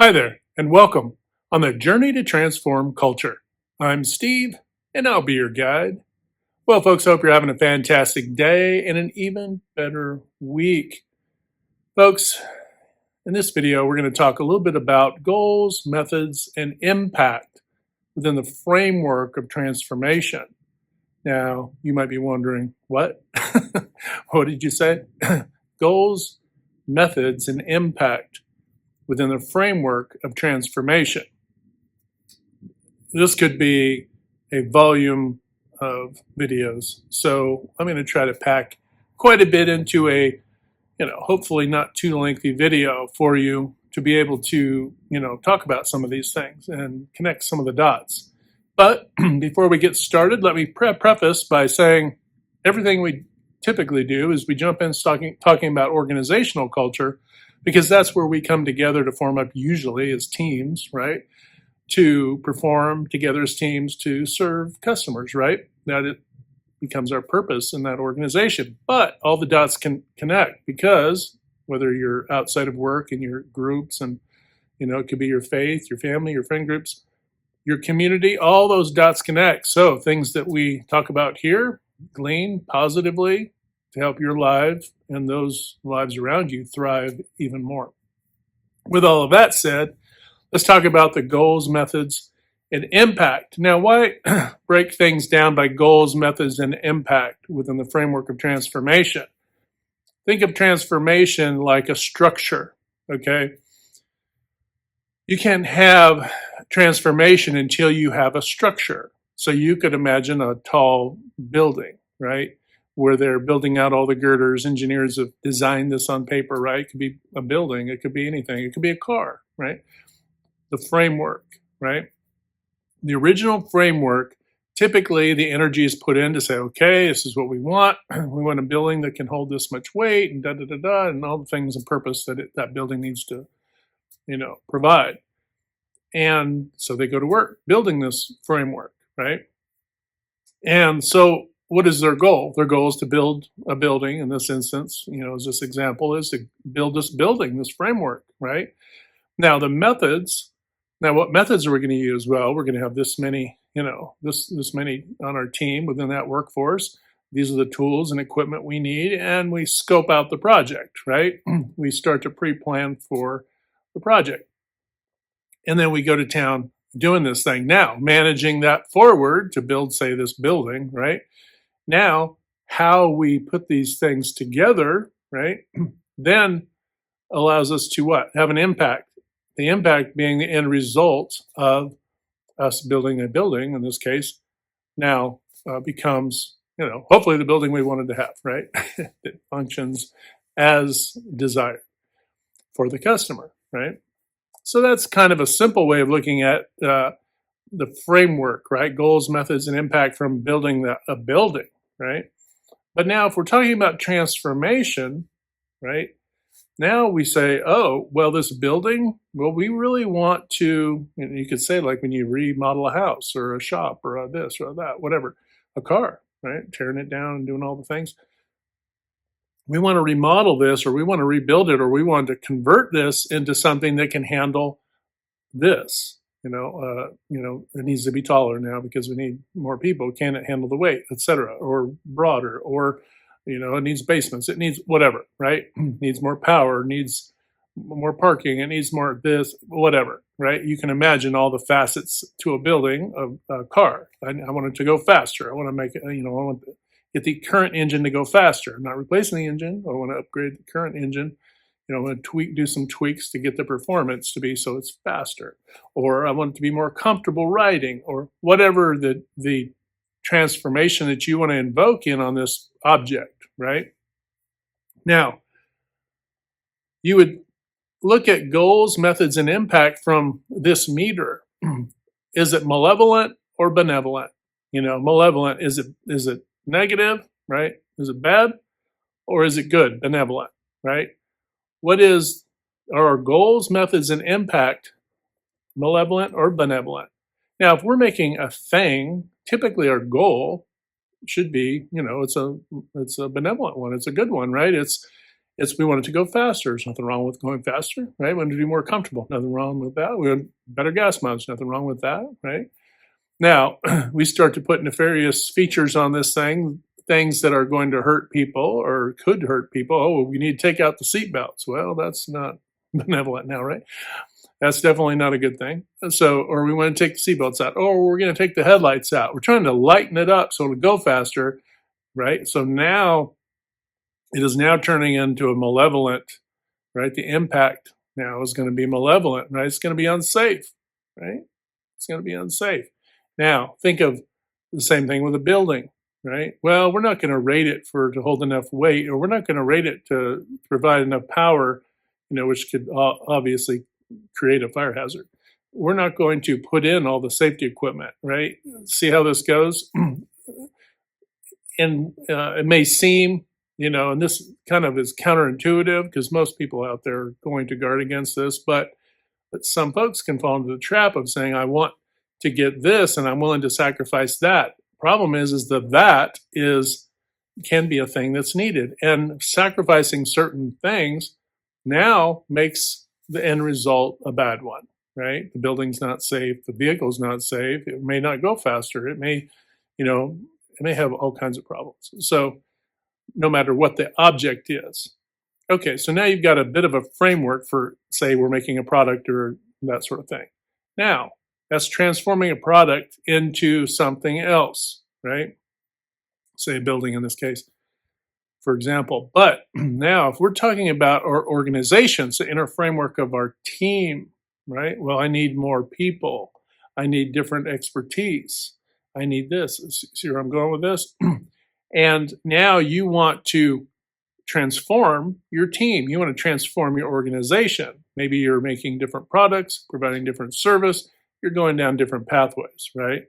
Hi there, and welcome on the journey to transform culture. I'm Steve, and I'll be your guide. Well, folks, hope you're having a fantastic day and an even better week. Folks, in this video, we're going to talk a little bit about goals, methods, and impact within the framework of transformation. Now, you might be wondering, what? What did you say? Goals, methods, and impact within the framework of transformation. This could be a volume of videos. So I'm going to try to pack quite a bit into a, hopefully not too lengthy video for you to be able to, talk about some of these things and connect some of the dots. But before we get started, let me preface by saying everything we typically do is we jump in talking about organizational culture, because that's where we come together to form up usually as teams, right? To perform together as teams to serve customers, right? That it becomes our purpose in that organization. But all the dots can connect, because whether you're outside of work in your groups, and it could be your faith, your family, your friend groups, your community, all those dots connect. So things that we talk about here glean positively to help your life and those lives around you thrive even more. With all of that said, let's talk about the goals, methods, and impact. Now, why break things down by goals, methods, and impact within the framework of transformation? Think of transformation like a structure, okay? You can't have transformation until you have a structure. So you could imagine a tall building, right? Where they're building out all the girders. Engineers have designed this on paper, right? It could be a building, it could be anything, it could be a car, right? The framework, right? The original framework, typically the energy is put in to say, okay, this is what we want. We want a building that can hold this much weight, and and all the things and purpose that that building needs to, provide. And so they go to work building this framework, right? And so what is their goal? Their goal is to build a building. In this instance, as this example is to build this building, this framework, right? Now the methods. Now, what methods are we going to use? Well, we're going to have this many, this many on our team within that workforce. These are the tools and equipment we need, and we scope out the project, right? We start to pre-plan for the project. And then we go to town doing this thing. Now, managing that forward to build, say, this building, right? Now, how we put these things together, right, then allows us to what? Have an impact. The impact being the end result of us building a building, in this case, now becomes, hopefully the building we wanted to have, right? It functions as desired for the customer, right? So that's kind of a simple way of looking at the framework, right? Goals, methods, and impact from building a building, right? But now if we're talking about transformation, right? Now we say, oh, well, this building, well, we really want to, you could say like when you remodel a house or a shop or a this or that, whatever, a car, right? Tearing it down and doing all the things. We want to remodel this, or we want to rebuild it, or we want to convert this into something that can handle this. It needs to be taller now because we need more people. Can it handle the weight, etc., or broader, or it needs basements, it needs whatever, right? Needs more power, needs more parking, it needs more this, whatever, right? You can imagine all the facets to a building of a car. I want it to go faster. I want to make it, I want to get the current engine to go faster. I'm not replacing the engine. I want to upgrade the current engine. I want to do some tweaks to get the performance to be so it's faster. Or I want it to be more comfortable riding, or whatever the transformation that you want to invoke in on this object, right? Now, you would look at goals, methods, and impact from this meter. Is it malevolent or benevolent? Malevolent, is it negative, right? Is it bad? Or is it good, benevolent, right? Are our goals, methods, and impact malevolent or benevolent? Now, if we're making a thing, typically our goal should be, it's a benevolent one. It's a good one, right? It's we want it to go faster. There's nothing wrong with going faster, right? We want it to be more comfortable. Nothing wrong with that. We want better gas mileage. Nothing wrong with that, right? Now, we start to put nefarious features on this thing, things that are going to hurt people or could hurt people. Oh, we need to take out the seatbelts. Well, that's not benevolent now, right? That's definitely not a good thing. So, or we want to take the seatbelts out, or we're going to take the headlights out. We're trying to lighten it up so it'll go faster, right? So now it is now turning into a malevolent, right? The impact now is going to be malevolent, right? It's going to be unsafe, right? It's going to be unsafe. Now, think of the same thing with a building, right? Well, we're not going to rate it for to hold enough weight, or we're not going to rate it to provide enough power, which could obviously create a fire hazard. We're not going to put in all the safety equipment, right? See how this goes? And it may seem, and this kind of is counterintuitive because most people out there are going to guard against this, but some folks can fall into the trap of saying, I want to get this and I'm willing to sacrifice that. Problem is that can be a thing that's needed. And sacrificing certain things now makes the end result a bad one, right? The building's not safe, the vehicle's not safe, it may not go faster, it may, it may have all kinds of problems. So no matter what the object is. Okay, so now you've got a bit of a framework for, say, we're making a product or that sort of thing. Now, that's transforming a product into something else, right? Say a building in this case, for example. But now, if we're talking about our organization, so in our framework of our team, right? Well, I need more people. I need different expertise. I need this. See where I'm going with this? And now you want to transform your team. You want to transform your organization. Maybe you're making different products, providing different service. You're going down different pathways, right?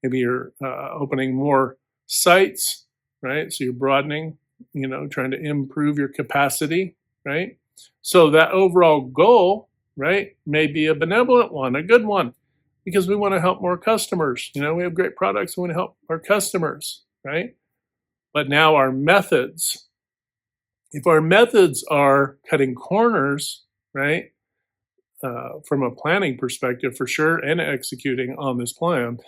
Maybe you're opening more sites, right? So you're broadening, trying to improve your capacity, right? So that overall goal, right, may be a benevolent one, a good one, because we want to help more customers. We have great products. We want to help our customers, right? But now our methods, if our methods are cutting corners, right, from a planning perspective for sure, and executing on this plan,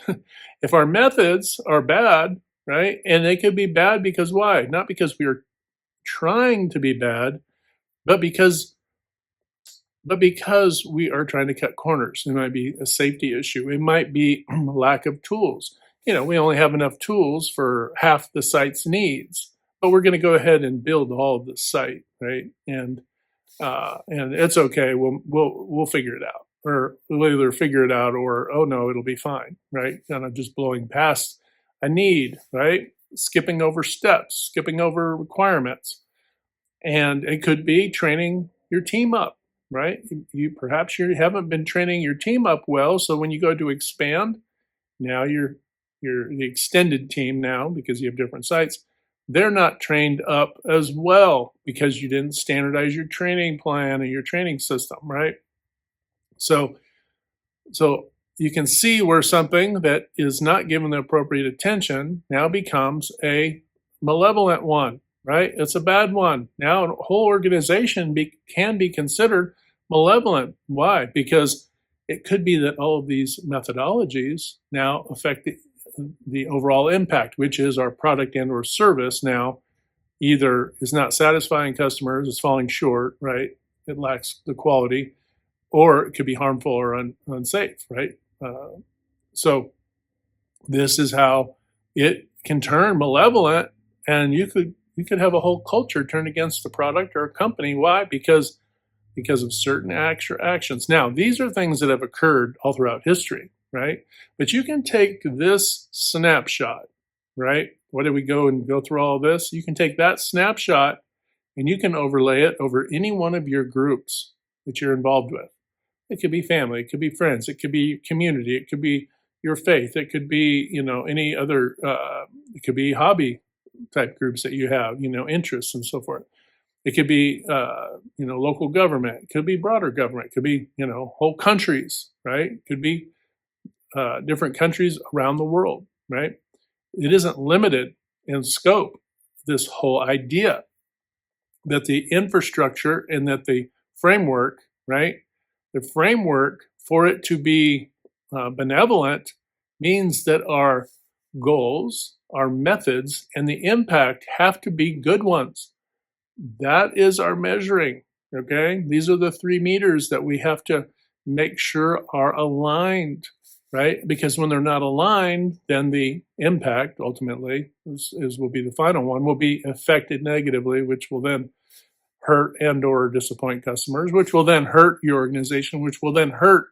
if our methods are bad, right, and they could be bad because why? Not because we are trying to be bad, but because we are trying to cut corners. It might be a safety issue. It might be lack of tools. We only have enough tools for half the site's needs, but we're going to go ahead and build all of the site, right? And it's okay. We'll figure it out, or we'll either figure it out, or oh no, it'll be fine, right? Kind of just blowing past a need, right? Skipping over steps, skipping over requirements, and it could be training your team up, right? Perhaps you haven't been training your team up well, so when you go to expand, now you're the extended team now because you have different sites. They're not trained up as well because you didn't standardize your training plan and your training system, right? So you can see where something that is not given the appropriate attention now becomes a malevolent one, right? It's a bad one. Now a whole organization can be considered malevolent. Why? Because it could be that all of these methodologies now affect the overall impact, which is our product and or service now either is not satisfying customers, it's falling short, right? It lacks the quality, or it could be harmful or unsafe, right? So this is how it can turn malevolent, and you could have a whole culture turn against the product or a company. Why? Because of certain actions. Now, these are things that have occurred all throughout history, right? But you can take this snapshot, right? What did we go through all of this? You can take that snapshot and you can overlay it over any one of your groups that you're involved with. It could be family, it could be friends, it could be community, it could be your faith, it could be, any other, it could be hobby type groups that you have, interests and so forth. It could be, local government. It could be broader government. It could be, whole countries, right? It could be different countries around the world, right? It isn't limited in scope, this whole idea. that the infrastructure and that the framework, right? The framework for it to be benevolent means that our goals, our methods, and the impact have to be good ones. That is our measuring, okay? These are the 3 meters that we have to make sure are aligned, right? Because when they're not aligned, then the impact ultimately will be the final one, will be affected negatively, which will then hurt and or disappoint customers, which will then hurt your organization, which will then hurt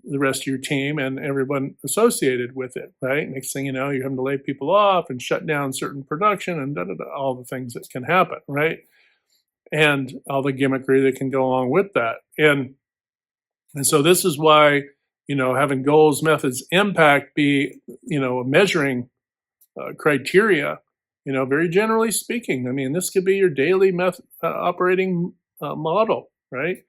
the rest of your team and everyone associated with it, right? Next thing you know, you're having to lay people off and shut down certain production and all the things that can happen, right? And all the gimmickry that can go along with that. And so this is why, having goals, methods, impact be, a measuring criteria, very generally speaking. I mean, this could be your daily operating model, right?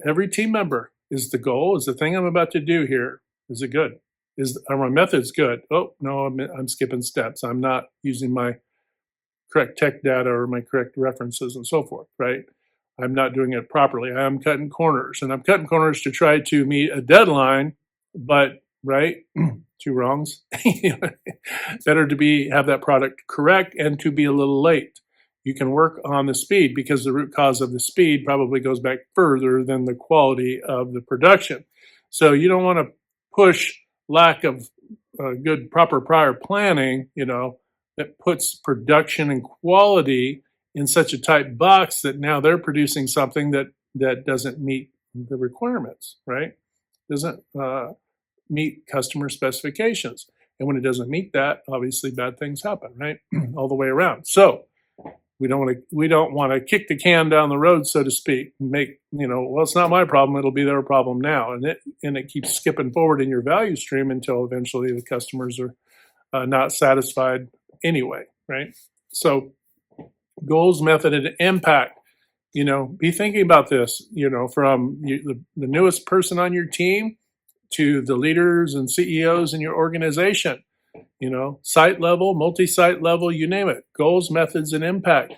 Every team member is the goal, is the thing I'm about to do here. Is it good? Are my methods good? Oh, no, I'm skipping steps. I'm not using my correct tech data or my correct references and so forth, right? I'm not doing it properly. I'm cutting corners, and I'm cutting corners to try to meet a deadline, but, right, 2 wrongs. Better to have that product correct and to be a little late. You can work on the speed because the root cause of the speed probably goes back further than the quality of the production. So you don't want to push lack of good, proper prior planning, that puts production and quality in such a tight box that now they're producing something that doesn't meet the requirements, right? Doesn't meet customer specifications. And when it doesn't meet that, obviously bad things happen, right? All the way around. So we don't want to kick the can down the road, so to speak, and make, well, it's not my problem, it'll be their problem now. And it keeps skipping forward in your value stream until eventually the customers are not satisfied anyway, right? So goals, method, and impact, be thinking about this, from the newest person on your team to the leaders and CEOs in your organization, site level, multi-site level, you name it. Goals, methods, and impact.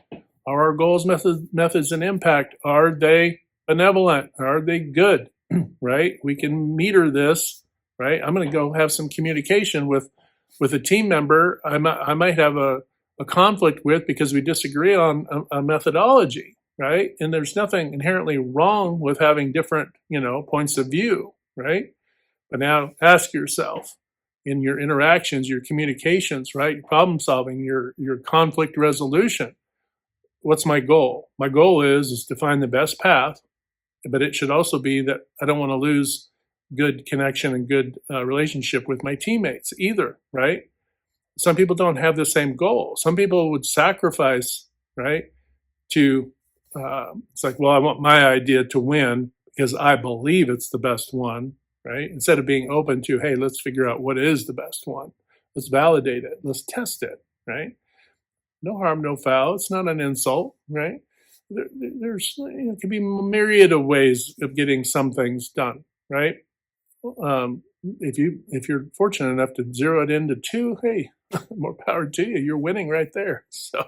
Are our goals, methods, and impact, are they benevolent? Are they good, right? We can meter this, right? I'm going to go have some communication with a team member I might have a conflict with because we disagree on a methodology, right? And there's nothing inherently wrong with having different, points of view, right? But now ask yourself, in your interactions, your communications, right? Problem solving, your conflict resolution. What's my goal? My goal is to find the best path, but it should also be that I don't want to lose good connection and good relationship with my teammates either, right? Some people don't have the same goal. Some people would sacrifice, right? It's like, well, I want my idea to win because I believe it's the best one, right? Instead of being open to, hey, let's figure out what is the best one. Let's validate it. Let's test it, right? No harm, no foul. It's not an insult, right? There's it could be a myriad of ways of getting some things done, right? If you're fortunate enough to zero it into 2, hey, more power to you. You're winning right there. So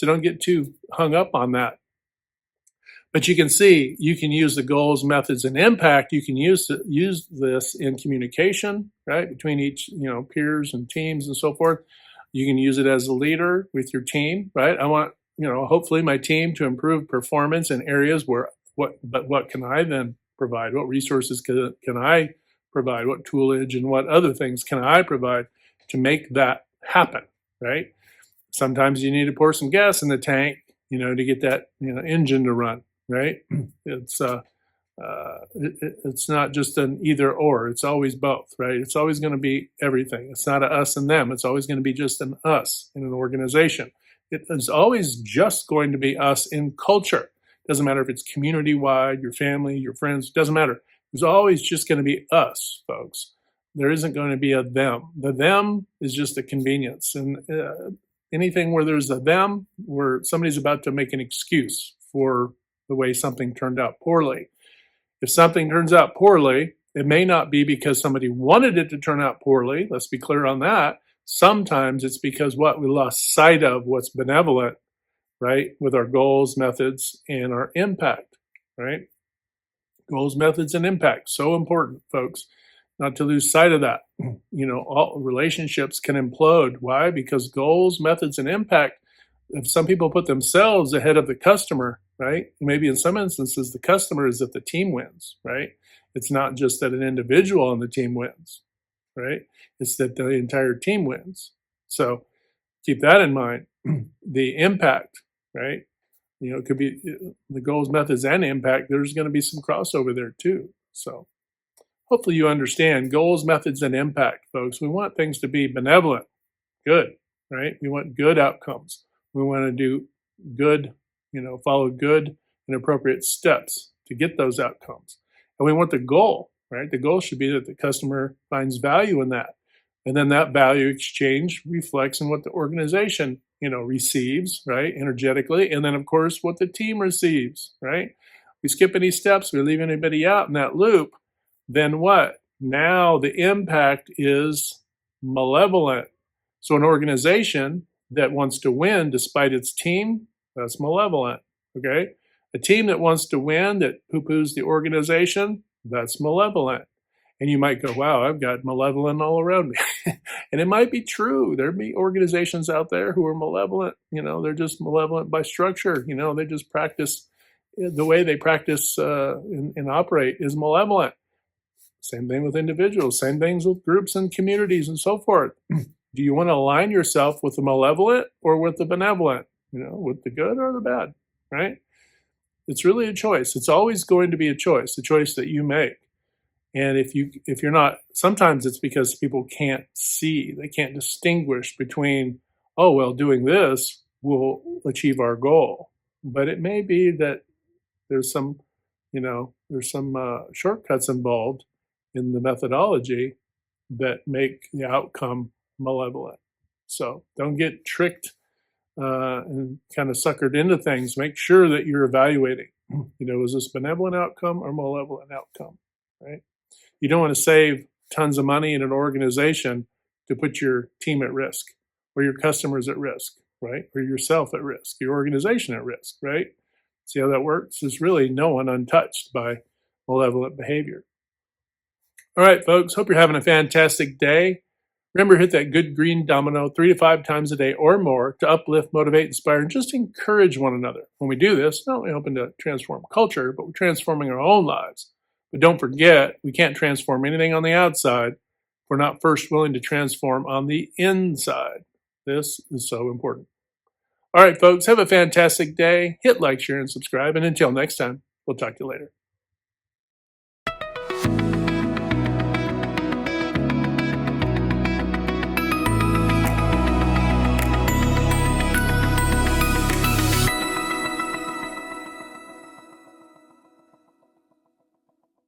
don't get too hung up on that. But you can see, you can use the goals, methods, and impact. You can use this in communication, right, between each, peers and teams and so forth. You can use it as a leader with your team, right? I want, hopefully my team to improve performance in areas where what can I then provide? What resources can I provide? What toolage and what other things can I provide to make that happen, right? Sometimes you need to pour some gas in the tank, to get that, engine to run, right? It's not just an either or. It's always both, right? It's always going to be everything. It's not a us and them. It's always going to be just an us in an organization. It is always just going to be us in culture. Doesn't matter if it's community-wide, your family, your friends, doesn't matter. There's always just going to be us, folks. There isn't going to be a them. The them is just a convenience. And anything where there's a them, where somebody's about to make an excuse for the way something turned out poorly. If something turns out poorly, it may not be because somebody wanted it to turn out poorly. Let's be clear on that. Sometimes it's because we lost sight of what's benevolent right? With our goals, methods, and our impact, right? Goals, methods, and impact. So important, folks, not to lose sight of that. All relationships can implode. Why? Because goals, methods, and impact, if some people put themselves ahead of the customer, right? Maybe in some instances, the customer is if the team wins, right? It's not just that an individual on the team wins, right? It's that the entire team wins. So keep that in mind. The impact, right? It could be the goals, methods, and impact. There's going to be some crossover there too. So hopefully you understand goals, methods, and impact, folks. We want things to be benevolent, good, right? We want good outcomes. We want to do good, follow good and appropriate steps to get those outcomes. And we want the goal, right? The goal should be that the customer finds value in that. And then that value exchange reflects in what the organization, receives, right, energetically. And then, of course, what the team receives, right? We skip any steps, we leave anybody out in that loop, then what? Now the impact is malevolent. So an organization that wants to win despite its team, that's malevolent, okay? A team that wants to win that poo-poos the organization, that's malevolent. And you might go, wow, I've got malevolent all around me. And it might be true. There'd be organizations out there who are malevolent. They're just malevolent by structure. They just practice, the way they practice and operate is malevolent. Same thing with individuals, same things with groups and communities and so forth. Do you want to align yourself with the malevolent or with the benevolent? With the good or the bad, right? It's really a choice. It's always going to be a choice that you make. And if you're not, sometimes it's because people can't see, they can't distinguish between, oh, well, doing this will achieve our goal. But it may be that there's some shortcuts involved in the methodology that make the outcome malevolent. So don't get tricked and kind of suckered into things. Make sure that you're evaluating, is this benevolent outcome or malevolent outcome, right? You don't want to save tons of money in an organization to put your team at risk or your customers at risk, right? Or yourself at risk, your organization at risk, right? See how that works? There's really no one untouched by malevolent behavior. All right, folks, hope you're having a fantastic day. Remember, hit that good green domino 3 to 5 times a day or more to uplift, motivate, inspire, and just encourage one another. When we do this, not only hoping to transform culture, but we're transforming our own lives. But don't forget, we can't transform anything on the outside if we're not first willing to transform on the inside. This is so important. All right, folks, have a fantastic day. Hit like, share, and subscribe. And until next time, we'll talk to you later.